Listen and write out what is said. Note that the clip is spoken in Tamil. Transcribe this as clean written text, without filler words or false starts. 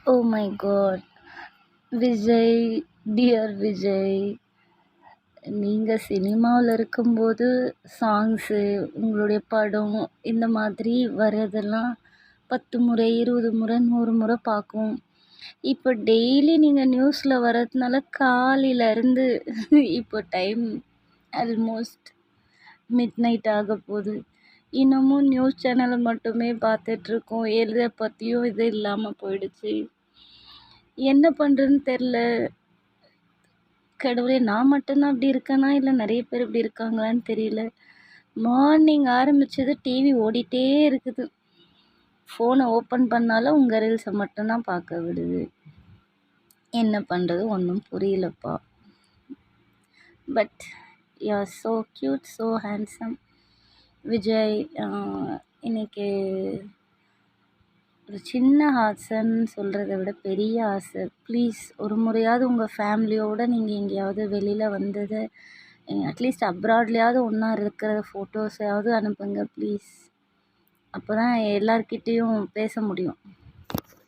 O my god! Vijay, dear Vijay, நீங்கள் சினிமாவில் இருக்கும்போது சாங்ஸு, உங்களுடைய படம் இந்த மாதிரி வர்றதெல்லாம் 10 முறை 20 முறை 100 முறை பார்க்குவோம். இப்போ டெய்லி நீங்கள் நியூஸில் வர்றதுனால காலையிலேருந்து இப்போ டைம் ஆல்மோஸ்ட் மிட் நைட் ஆக போகுது. இன்னமும் நியூஸ் சேனலை மட்டுமே பார்த்துட்ருக்கோம். எதை பற்றியும் இது இல்லாமல் போயிடுச்சு. என்ன பண்ணுறதுன்னு தெரில. கடவுளே, நான் மட்டும்தான் அப்படி இருக்கேனா இல்லை நிறைய பேர் இப்படி இருக்காங்களான்னு தெரியல. மார்னிங் ஆரம்பித்தது டிவி ஓடிட்டே இருக்குது. ஃபோனை ஓப்பன் பண்ணாலும் உங்கள் ரீல்ஸை மட்டும்தான் பார்க்க விடுது. என்ன பண்ணுறது ஒன்றும் புரியலப்பா. But you are so cute, so handsome Vijay. இன்னைக்கு ஒரு சின்ன ஆசைன்னு சொல்கிறத விட பெரிய ஆசை. ப்ளீஸ் ஒரு முறையாவது உங்கள் ஃபேமிலியோடு நீங்கள் எங்கேயாவது வெளியில் வந்தது, அட்லீஸ்ட் அப்ராட்லேயாவது ஒன்றா இருக்கிற ஃபோட்டோஸையாவது அனுப்புங்க ப்ளீஸ். அப்போ தான் எல்லார்கிட்டேயும் பேச முடியும்.